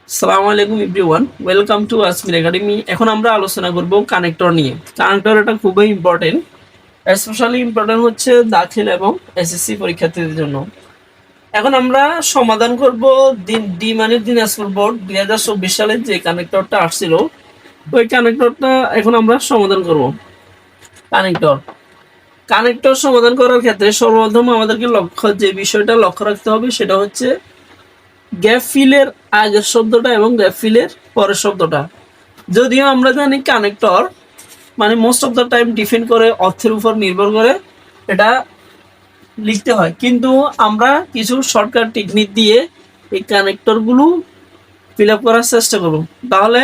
আসসালামু আলাইকুম everyone, welcome to আসমির academy. এখন আমরা আলোচনা করব কানেক্টর নিয়ে। কানেক্টর এটা খুবই ইম্পর্টেন্ট, স্পেশালি ইম্পর্টেন্ট হচ্ছে দাখিল এবং এসএসসি পরীক্ষার্থীদের জন্য। এখন আমরা সমাধান করব ডি মানে দিনাজপুর বোর্ড 2024 সালে যে কানেক্টরটা আসছিল, ওই কানেক্টরটা এখন আমরা সমাধান করব। কানেক্টর কানেক্টর সমাধান করার ক্ষেত্রে সর্বপ্রথম আমাদেরকে যে বিষয়টা লক্ষ্য রাখতে হবে সেটা হচ্ছে গ্যাপ ফিলের আগের শব্দটা এবং গ্যাপ ফিলের পরের শব্দটা। যদিও আমরা জানি কানেক্টর মানে most of the time depend করে অর্থের উপর নির্ভর করে এটা লিখতে হয়, কিন্তু আমরা কিছু শর্টকাট টেকনিক দিয়ে এই কানেক্টরগুলো ফিল আপ করার চেষ্টা করব। তাহলে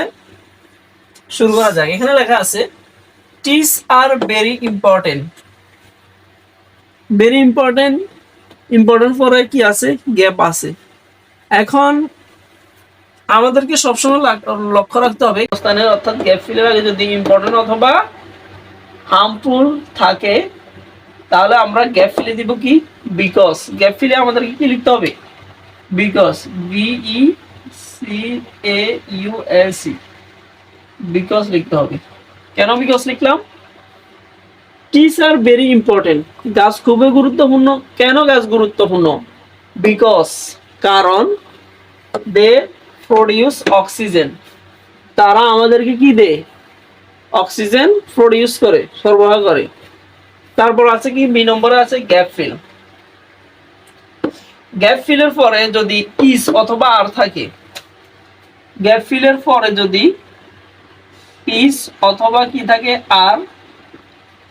শুরু করা যাক। এখানে লেখা আছে these are very important. Very important, important পরে কি আছে? গ্যাপ আছে। এখন আমাদেরকে সবসময় লক্ষ্য রাখতে হবে স্থানের, অর্থাৎ গ্যাপ ফিলের আগে যদি ইম্পর্টেন্ট অথবা হার্মফুল থাকে তাহলে আমরা গ্যাপ ফিলে দিব কি? বিকজ। গ্যাপ ফিলে আমাদেরকে কি লিখতে হবে? বিকজ, BECAUSE, বিকজ লিখতে হবে। কেন বিকজ লিখলাম? ট্রিজ আর ভেরি ইম্পর্টেন্ট, গাছ খুবই গুরুত্বপূর্ণ। কেন গাছ গুরুত্বপূর্ণ? বিকজ, কারণ দে প্রডিউস অক্সিজেন, তারা আমাদেরকে কি দেয়? অক্সিজেন প্রডিউস করে, সরবরাহ করে। তারপর আছে কি? বি নম্বরে আছে গ্যাপ ফিল। গ্যাপ ফিলের পরে যদি ইস অথবা আর থাকে, গ্যাপ ফিলের পরে যদি ইস অথবা কি থাকে? আর,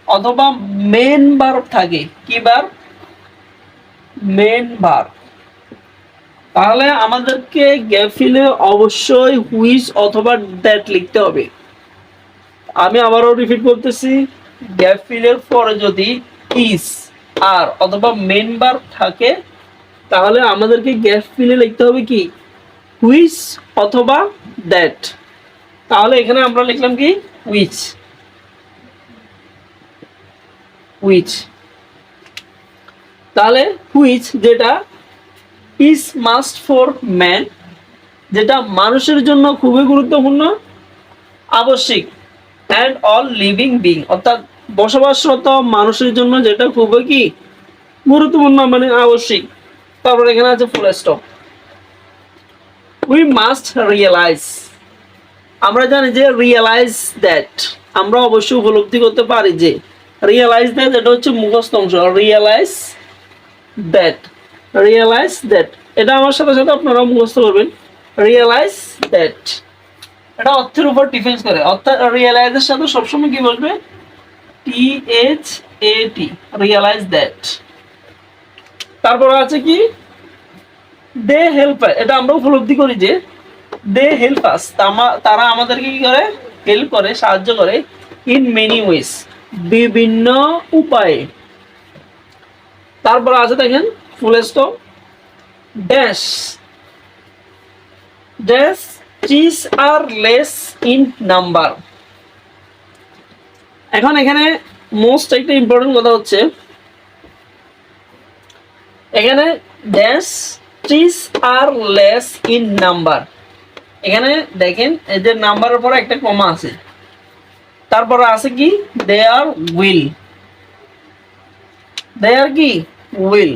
অথবা মেন ভার্ব থাকে। কি ভার্ব? Main verb. তাহলে আমাদেরকে গ্যাপ ফিলে অবশ্যই হুইচ অথবা দ্যাট লিখতে হবে। আমি আবারও রিপিট করতেছি, গ্যাপ ফিলের পরে যদি ইস, আর অথবা মেন ভার্ব থাকে তাহলে আমাদেরকে গ্যাপ ফিলে লিখতে হবে কি? হুইচ অথবা দ্যাট। তাহলে এখানে আমরা লিখলাম কি? হুইচ। হুইচ। তাহলে হুইচ যেটা ইজ মাস্ট ফর ম্যান, যেটা মানুষের জন্য খুবই গুরুত্বপূর্ণ, আবশ্যিক, অ্যান্ড অল লিভিং বিং, অর্থাৎ বসবাসরত মানুষের জন্য যেটা খুবই কি? গুরুত্বপূর্ণ, মানে আবশ্যিক। তারপর এখানে আছে full stop. We must realise, আমরা জানি যে রিয়েলাইজ দ্যাট, আমরা অবশ্যই উপলব্ধি করতে পারি যে রিয়েলাইজ দ্যাট এটা হচ্ছে মুখস্থ অংশ। রিয়েলাইজ দ্যাট, রিয়েলাইজ দ্যাট, এটা আমার সাথে সাথে আপনারা মুখস্থ করবেন। রিয়েলাইজ দ্যাট এটা অর্থের উপর ডিফেন্স করে, অর্থাৎ রিয়েলাইজের সাথে সবসময় কি বলবে? THAT, realise that. তারপর আছে কি? দে হেল্প, এটা আমরা উপলব্ধি করি যে দে হেল্প আস, তারা আমাদেরকে কি করে? হেল্প করে, সাহায্য করে। ইন মেনি ওয়েজ, বিভিন্ন উপায়ে। তারপর আছে দেখেন full stop. Dash, dash trees are less in number. এখন এখানে মোস্ট একটা ইম্পর্টেন্ট কথা হচ্ছে এখানে dash trees are less in number. এখানে দেখেন এই যে নাম্বারের পরে একটা কমা আছে, তারপরে আছে কি? দে আর উইল। দে আর কি? উইল।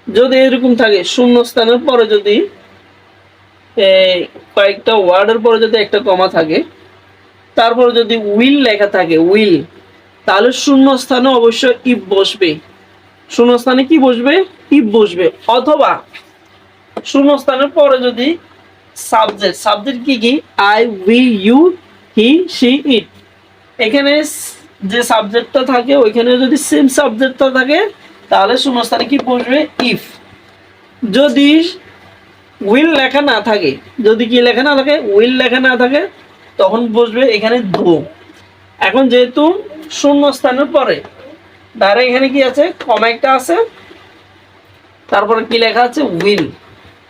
যদি এরকম থাকে শূন্যস্থানের পরে যদি কয়েকটা ওয়ার্ডের পরে যদি একটা কমা থাকে, তারপর যদি উইল লেখা থাকে, উইল, তাহলে শূন্যস্থানে অবশ্যই ইফ বসবে। শূন্যস্থানে কি বসবে? ইফ বসবে। অথবা শূন্যস্থানের পরে যদি সাবজেক্ট, সাবজেক্ট কি কি? I, we, you, he, she, it. এখানে যে সাবজেক্টটা থাকে ওইখানে যদি সেম সাবজেক্টটা থাকে তাহলে শূন্যস্থানে কি বসবে? ইফ। যদি উইল লেখা না থাকে, যদি কি লেখা না থাকে? উইল লেখা না থাকে, তখন বসবে এখানে দো। এখন যেহেতু শূন্যস্থানের পরে ডাইরেক্ট এখানে কি আছে? কমা একটা আছে, তারপরে কি লেখা আছে? উইল।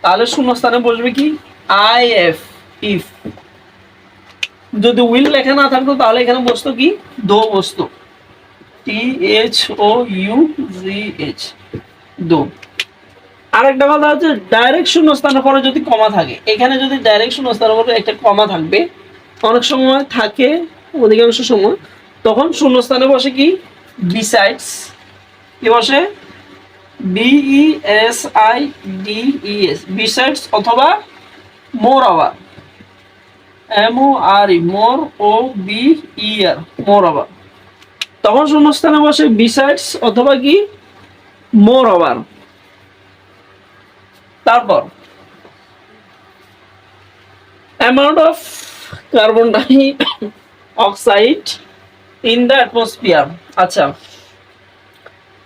তাহলে শূন্যস্থানে বসবে কি? IF, if. যদি উইল লেখা না থাকতো তাহলে এখানে বসতো কি? দো বসতো। THOUGH, দো। আরেকটা কথা হচ্ছে ডাইরেক্ট শূন্যস্থানের পরে যদি কমা থাকে, এখানে যদি ডাইরেক্ট শূন্যস্থানের পরে একটা কমা থাকবে, অনেক সময় থাকে, অধিকাংশ সময়, তখন শূন্যস্থানে বসে কি বিসাইডস, কি বসে BESIDES, বিসাইডস অথবা মোর ওভার, MORE, মোর OBER, মোর ওভার। তখন শূন্যস্থানে বসে বিসাইডস অথবা কি মোর ওভার। তারপর amount of carbon die oxide in the atmosphere. আচ্ছা,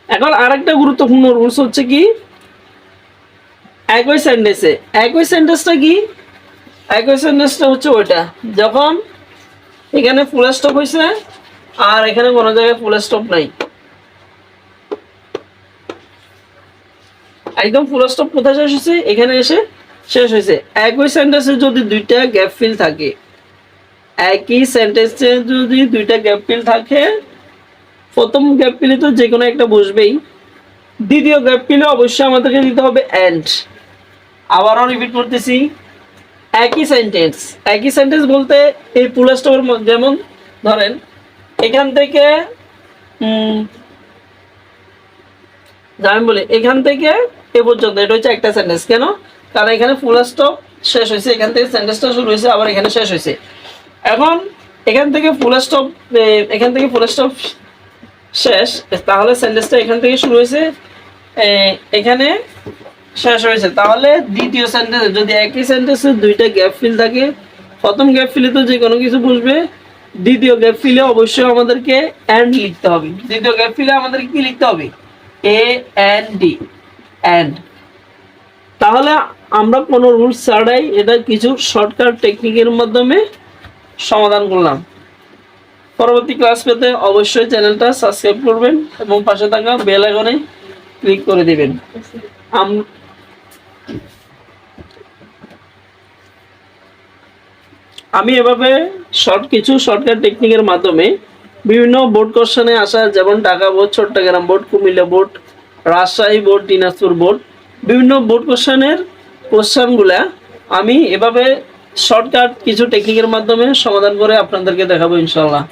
এখন আরেকটা গুরুত্বপূর্ণ রুলস হচ্ছে কি, একই সেন্টেন্সটা কি, একই সেন্টেন্সটা হচ্ছে ওইটা যখন এখানে ফুল স্টপ হয়েছে আর এখানে কোনো জায়গায় ফুল স্টপ নাই। একদম ফুল স্টপ কোথায় শেষ হয়েছে, এখানে এসে শেষ হয়েছে। একই সেন্টেন্সে যদি দুইটা গ্যাপ ফিল থাকে, একই সেন্টেন্সে যদি দুইটা গ্যাপ ফিল থাকে, প্রথম গ্যাপ ফিলে তো যে কোনো একটা বসবেই, দ্বিতীয় গ্যাপ ফিলে অবশ্যই আমাদেরকে দিতে হবে এন্ড। আবারও রিপিট করতেছি, একই সেন্টেন্স বলতে এই ফুল স্টপের যেমন ধরেন এখান থেকে আমি বলি এখান থেকে এ পর্যন্ত, এটা হচ্ছে একটা সেন্টেন্স। কেন? কারণ এখানে ফুল স্টপ শেষ হয়েছে, এখান থেকে সেন্টেন্সটা শুরু হয়েছে, আবার এখানে শেষ হয়েছে। এখন এখান থেকে ফুল স্টপ শেষ, তাহলে সেন্টেন্সটা এখান থেকে শুরু হয়েছে, এখানে শেষ হয়েছে। তাহলে দ্বিতীয় সেন্টেন্স যদি একই সেন্টেন্সে দুইটা গ্যাপ ফিল থাকে, প্রথম গ্যাপ ফিলে তো যে কোনো কিছু বসবে, দ্বিতীয় গ্যাপ ফিলে অবশ্যই আমাদেরকে এন্ড লিখতে হবে। দ্বিতীয় গ্যাপ ফিলে আমাদের কি লিখতে হবে? AND, and. তাহলে আমরা কোনো রুলস ছাড়াই এটা কিছু শর্টকাট টেকনিকের মাধ্যমে সমাধান করলাম। পরবর্তী ক্লাস পেতে অবশ্যই চ্যানেলটা সাবস্ক্রাইব করবেন এবং পাশে থাকা বেল আইকনে ক্লিক করে দিবেন। আমি এভাবে কিছু শর্টকাট টেকনিকের মাধ্যমে বিভিন্ন বোর্ড কোশ্চেনে আসা, যেমন Dhaka board, Chittagong board, Comilla board, Rajshahi board, Dinajpur board, বিভিন্ন বোর্ড কোশ্চেনগুলা আমি এভাবে শর্টকাট কিছু টেকনিকের মাধ্যমে সমাধান করে আপনাদেরকে দেখাবো ইনশাআল্লাহ।